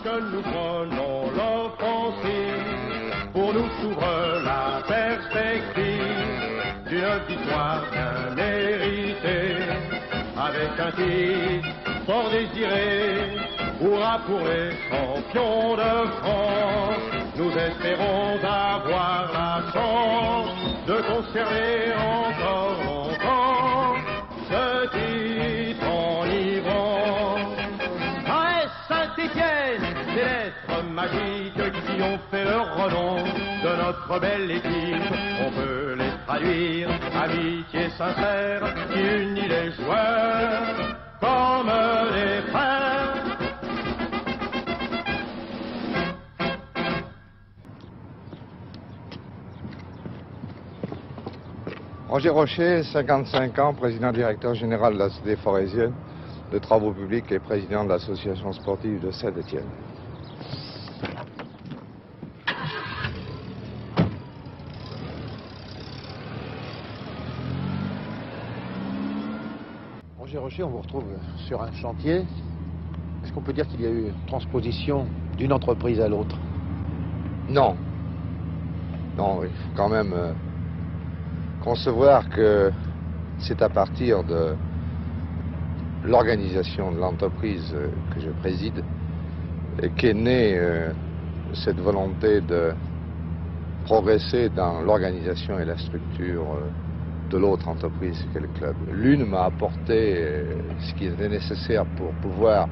que nous prenons l'offensive, pour nous s'ouvre la perspective d'une victoire bien méritée, avec un titre fort désiré, hurrah pour les champions de France. Nous espérons avoir la chance de conserver encore longtemps ce titre enivrant. Ah, Saint-Étienne, ces lettres magiques qui ont fait le renom de notre belle équipe, on peut les traduire, amitié sincère qui unit les joueurs comme des frères. Roger Rocher, 55 ans, président directeur général de la Société forésienne de travaux publics et président de l'association sportive de Saint-Étienne. Roger Rocher, on vous retrouve sur un chantier. Est-ce qu'on peut dire qu'il y a eu une transposition d'une entreprise à l'autre? Non. Non, il faut quand même concevoir que c'est à partir de l'organisation de l'entreprise que je préside qu'est née cette volonté de progresser dans l'organisation et la structure de l'autre entreprise qu'est le club. L'une m'a apporté ce qui était nécessaire pour pouvoir,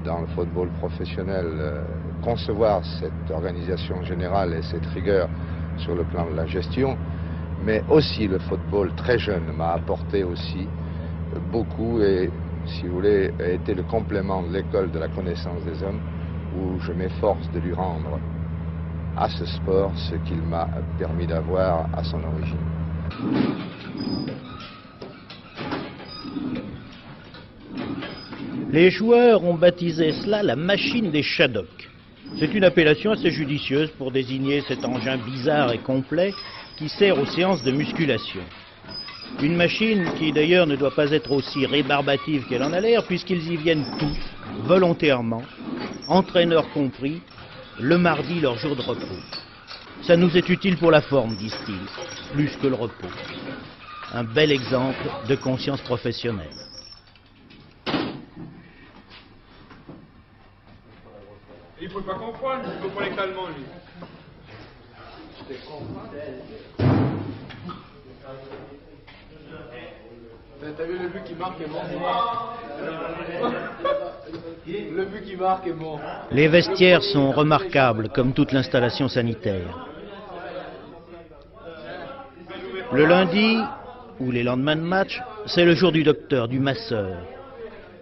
dans le football professionnel, concevoir cette organisation générale et cette rigueur sur le plan de la gestion. Mais aussi le football très jeune m'a apporté aussi beaucoup et, si vous voulez, a été le complément de l'école de la connaissance des hommes où je m'efforce de lui rendre à ce sport ce qu'il m'a permis d'avoir à son origine. Les joueurs ont baptisé cela la machine des Shaddocks. C'est une appellation assez judicieuse pour désigner cet engin bizarre et complet qui sert aux séances de musculation. Une machine qui d'ailleurs ne doit pas être aussi rébarbative qu'elle en a l'air, puisqu'ils y viennent tous, volontairement, entraîneurs compris, le mardi leur jour de repos. Ça nous est utile pour la forme, disent-ils, plus que le repos. Un bel exemple de conscience professionnelle. Il ne faut pas comprendre, il faut pas les calmants, lui. T'as vu le but qui marque est bon? Le but qui marque est bon. Les vestiaires sont remarquables, comme toute l'installation sanitaire. Le lundi, ou les lendemains de match, c'est le jour du docteur, du masseur.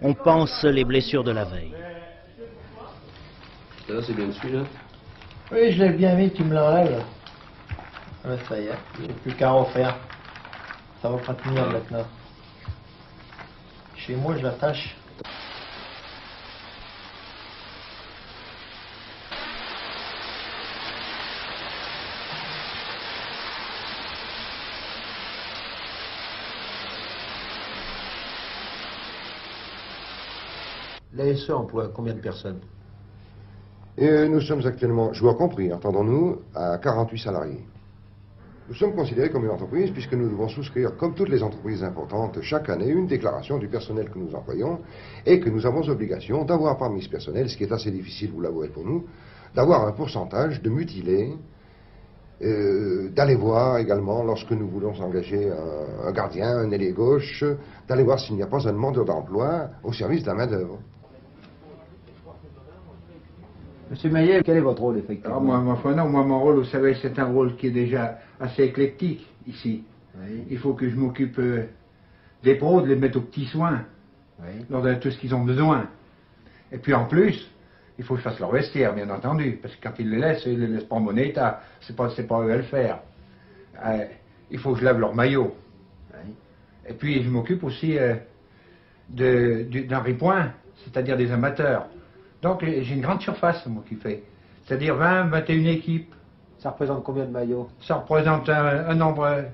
On pense les blessures de la veille. Ça c'est bien celui-là. Oui, je l'ai bien mis, tu me l'enlèves. Ah, ça y est, j'ai plus qu'à refaire. Ça va pas tenir maintenant. Chez moi, je l'attache. L'ASE emploie combien de personnes? Et nous sommes actuellement, joueurs compris, entendons-nous, à 48 salariés. Nous sommes considérés comme une entreprise puisque nous devons souscrire, comme toutes les entreprises importantes, chaque année une déclaration du personnel que nous employons et que nous avons obligation d'avoir parmi ce personnel, ce qui est assez difficile, vous l'avouez pour nous, d'avoir un pourcentage de mutilés, d'aller voir également, lorsque nous voulons engager un gardien, un ailier gauche, d'aller voir s'il n'y a pas un demandeur d'emploi au service de la main-d'œuvre. Monsieur Maillet, quel est votre rôle effectivement? Alors moi, mon rôle, vous savez, c'est un rôle qui est déjà assez éclectique ici. Oui. Il faut que je m'occupe des pros, de les mettre aux petits soins, Oui. leur donner tout ce qu'ils ont besoin. Et puis en plus, il faut que je fasse leur vestiaire, bien entendu, parce que quand ils les laissent pas en bon état, c'est pas eux à le faire. Il faut que je lave leur maillot. Oui. Et puis je m'occupe aussi d'un ripoint, c'est-à-dire des amateurs. Donc j'ai une grande surface, moi, qui fait. C'est-à-dire 20, 21 équipes. Ça représente combien de maillots? Ça représente un nombre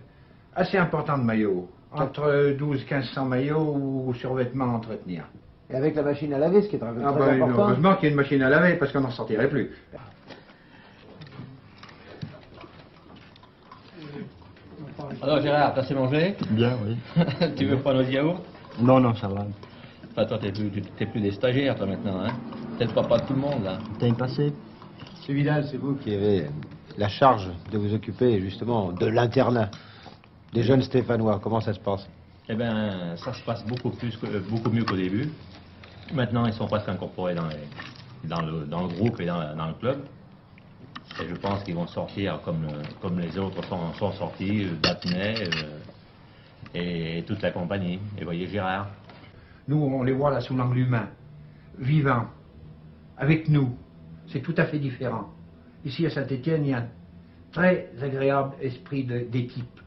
assez important de maillots. Entre 12 et 1500 maillots ou survêtements à entretenir. Et avec la machine à laver, ce qui est très important. Heureusement qu'il y a une machine à laver, parce qu'on n'en sortirait plus. Alors Gérard, t'as assez mangé? Bien, oui. Tu veux prendre nos yaourts? Non, non, ça va. Enfin, toi, t'es plus des stagiaires, toi, maintenant, hein? T'es le papa de tout le monde, là. T'as passé? Monsieur Vidal, c'est vous qui avez la charge de vous occuper, justement, de l'internat des jeunes Stéphanois. Comment ça se passe? Eh bien, ça se passe beaucoup mieux qu'au début. Maintenant, ils sont presque incorporés dans le groupe et dans le club. Et je pense qu'ils vont sortir comme les autres sont sortis, Battenet et toute la compagnie. Et voyez Gérard. Nous, on les voit là sous l'angle humain, vivants, avec nous. C'est tout à fait différent. Ici à Saint-Étienne, il y a un très agréable esprit d'équipe.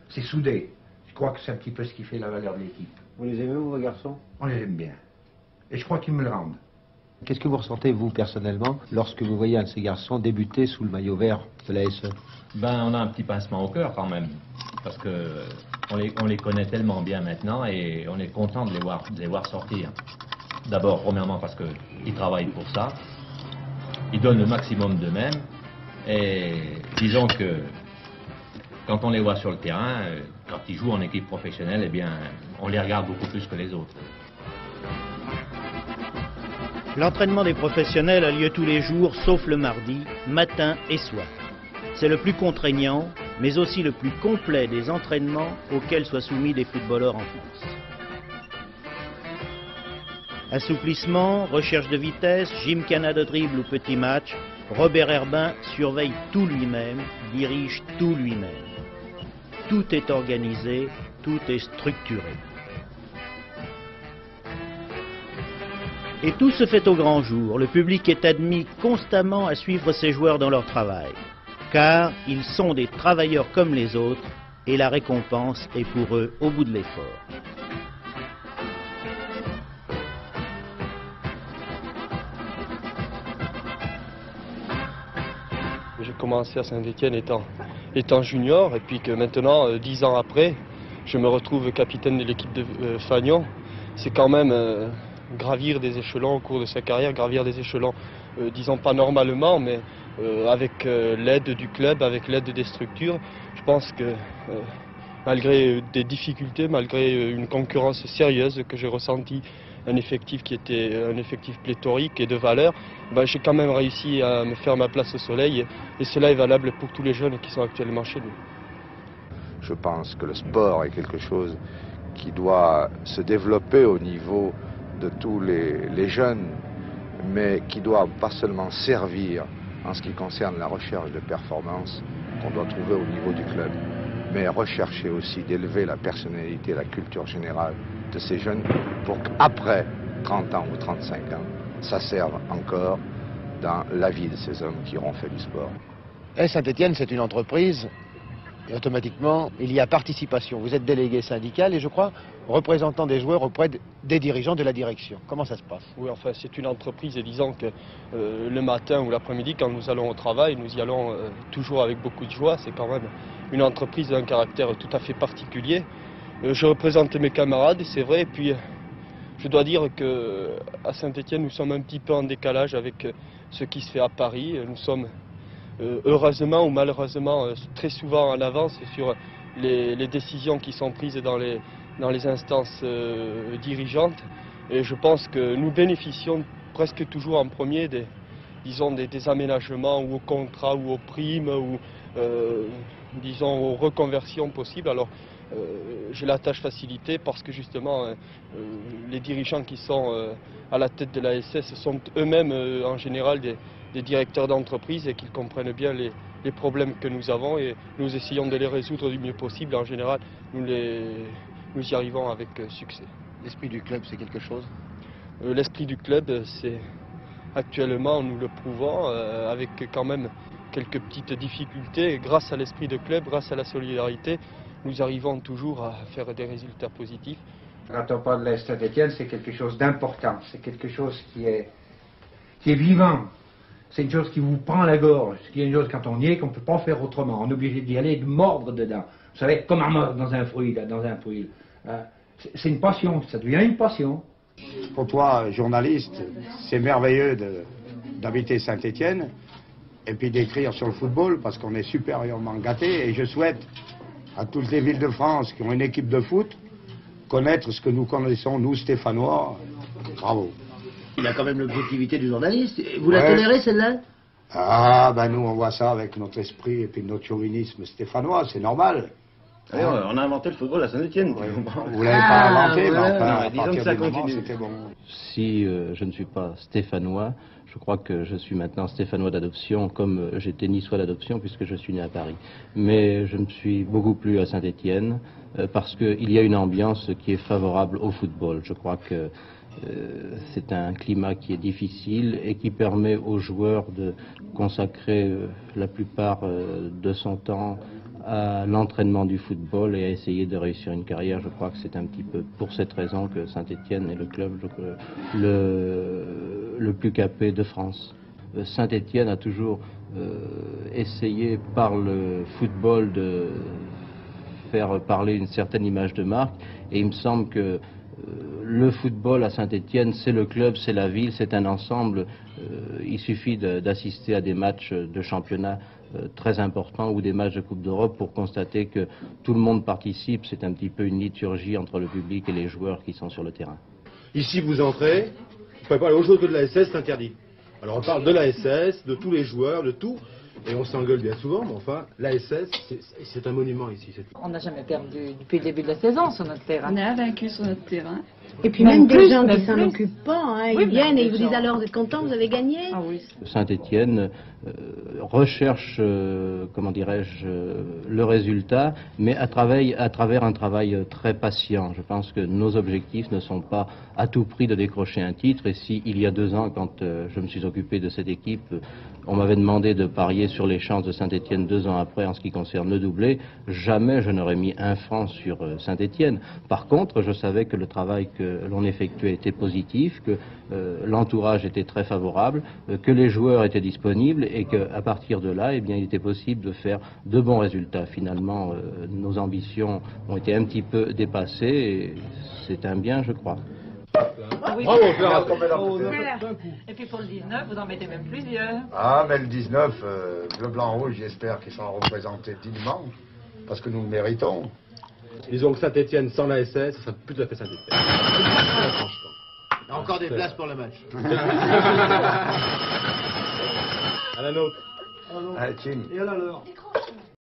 C'est soudé. Je crois que c'est un petit peu ce qui fait la valeur de l'équipe. Vous les aimez, vous, vos garçons? On les aime bien. Et je crois qu'ils me le rendent. Qu'est-ce que vous ressentez, vous, personnellement, lorsque vous voyez un de ces garçons débuter sous le maillot vert de la SE? Ben, on a un petit pincement au cœur, quand même. Parce que on les connaît tellement bien maintenant et on est content de les voir sortir. D'abord, premièrement, parce qu'ils travaillent pour ça. Ils donnent le maximum d'eux-mêmes. Et disons que quand on les voit sur le terrain, quand ils jouent en équipe professionnelle, eh bien, on les regarde beaucoup plus que les autres. L'entraînement des professionnels a lieu tous les jours, sauf le mardi, matin et soir. C'est le plus contraignant, mais aussi le plus complet des entraînements auxquels soient soumis des footballeurs en France. Assouplissement, recherche de vitesse, gymkhana de dribble ou petit match, Robert Herbin surveille tout lui-même, dirige tout lui-même. Tout est organisé, tout est structuré. Et tout se fait au grand jour. Le public est admis constamment à suivre ces joueurs dans leur travail. Car ils sont des travailleurs comme les autres et la récompense est pour eux au bout de l'effort. J'ai commencé à Saint-Étienne étant junior et puis que maintenant, 10 ans après, je me retrouve capitaine de l'équipe de Fagnon. C'est quand même gravir des échelons au cours de sa carrière, gravir des échelons, disons pas normalement, mais avec l'aide du club, avec l'aide des structures. Je pense que malgré des difficultés, malgré une concurrence sérieuse que j'ai ressentie, un effectif qui était un effectif pléthorique et de valeur, ben, j'ai quand même réussi à me faire ma place au soleil et cela est valable pour tous les jeunes qui sont actuellement chez nous. Je pense que le sport est quelque chose qui doit se développer au niveau de tous les jeunes, mais qui doit pas seulement servir en ce qui concerne la recherche de performance qu'on doit trouver au niveau du club, mais rechercher aussi d'élever la personnalité, la culture générale de ces jeunes pour qu'après 30 ans ou 35 ans, ça serve encore dans la vie de ces hommes qui auront fait du sport. Et Saint-Étienne, c'est une entreprise, et automatiquement, il y a participation. Vous êtes délégué syndical et je crois représentant des joueurs auprès des dirigeants de la direction. Comment ça se passe? Oui, enfin, c'est une entreprise et disons que le matin ou l'après-midi, quand nous allons au travail, nous y allons toujours avec beaucoup de joie. C'est quand même une entreprise d'un caractère tout à fait particulier. Je représente mes camarades, c'est vrai, et puis je dois dire qu'à Saint-Étienne, nous sommes un petit peu en décalage avec ce qui se fait à Paris. Nous sommes heureusement ou malheureusement très souvent en avance sur les décisions qui sont prises dans les instances dirigeantes. Et je pense que nous bénéficions presque toujours en premier des aménagements ou aux contrats ou aux primes ou disons aux reconversions possibles. Alors j'ai la tâche facilitée parce que justement les dirigeants qui sont à la tête de la SS sont eux-mêmes en général des directeurs d'entreprise et qu'ils comprennent bien les problèmes que nous avons et nous essayons de les résoudre du mieux possible. En général, nous y arrivons avec succès. L'esprit du club, c'est quelque chose? L'esprit du club, c'est actuellement, nous le prouvons, avec quand même quelques petites difficultés. Grâce à l'esprit de club, grâce à la solidarité, nous arrivons toujours à faire des résultats positifs. Quand on parle de la Saint-Étienne, c'est quelque chose d'important, c'est quelque chose qui est vivant. C'est une chose qui vous prend la gorge, c'est une chose quand on y est qu'on ne peut pas faire autrement. On est obligé d'y aller et de mordre dedans. Vous savez, comme un mordre dans un fruit, là, dans un fruit. C'est une passion, ça devient une passion. Pour toi, journaliste, c'est merveilleux d'habiter Saint-Étienne et puis d'écrire sur le football parce qu'on est supérieurement gâtés et je souhaite à toutes les villes de France qui ont une équipe de foot connaître ce que nous connaissons, nous, Stéphanois. Bravo. Il a quand même l'objectivité du journaliste. Vous la tolérez, celle-là? Ah, ben nous, on voit ça avec notre esprit et puis notre chauvinisme stéphanois, c'est normal. On a inventé le football à Saint-Étienne. Oui. Vous l'avez pas inventé, mais enfin, disons que ça continue. C'était bon. Si je ne suis pas stéphanois, je crois que je suis maintenant stéphanois d'adoption, comme j'étais niçois d'adoption, puisque je suis né à Paris. Mais je me suis beaucoup plu à Saint-Étienne, parce qu'il y a une ambiance qui est favorable au football. Je crois que c'est un climat qui est difficile et qui permet aux joueurs de consacrer la plupart de son temps à l'entraînement du football et à essayer de réussir une carrière. Je crois que c'est un petit peu pour cette raison que Saint-Étienne est le club le plus capé de France. Saint-Étienne a toujours essayé par le football de faire parler une certaine image de marque et il me semble que le football à Saint-Étienne, c'est le club, c'est la ville, c'est un ensemble. Il suffit d'assister à des matchs de championnat très importants ou des matchs de Coupe d'Europe pour constater que tout le monde participe. C'est un petit peu une liturgie entre le public et les joueurs qui sont sur le terrain. Ici, vous entrez, vous pouvez parler autre chose que de la SS, c'est interdit. Alors on parle de la SS, de tous les joueurs, de tout. Et on s'engueule bien souvent, mais enfin, l'ASS, c'est un monument ici. On n'a jamais perdu depuis le début de la saison sur notre terrain. On est invaincu sur notre terrain. Et puis même des gens qui s'en occupent pas, hein, ils viennent et ils vous disent alors, vous êtes content, vous avez gagné. Ah oui. Saint-Étienne recherche, comment dirais-je, le résultat, mais à travers un travail très patient. Je pense que nos objectifs ne sont pas à tout prix de décrocher un titre. Et si, il y a 2 ans, quand je me suis occupé de cette équipe, on m'avait demandé de parier sur les chances de Saint-Étienne 2 ans après en ce qui concerne le doublé, jamais je n'aurais mis 1 franc sur Saint-Étienne. Par contre, je savais que le travail que l'on effectuait était positif, que l'entourage était très favorable, que les joueurs étaient disponibles et qu'à partir de là, eh bien, il était possible de faire de bons résultats. Finalement, nos ambitions ont été un petit peu dépassées et c'est un bien, je crois. Ah oui. Bravo, Et puis pour le 19, vous en mettez même plusieurs. Ah, mais le 19, bleu, blanc, rouge, j'espère qu'ils sont représentés dignement, parce que nous le méritons. Disons que Saint-Étienne sans la SS, ça serait plus tout à fait Saint-Étienne. Il y a encore des places pour le match. À la nôtre. Allez, Tim. Et à la leur.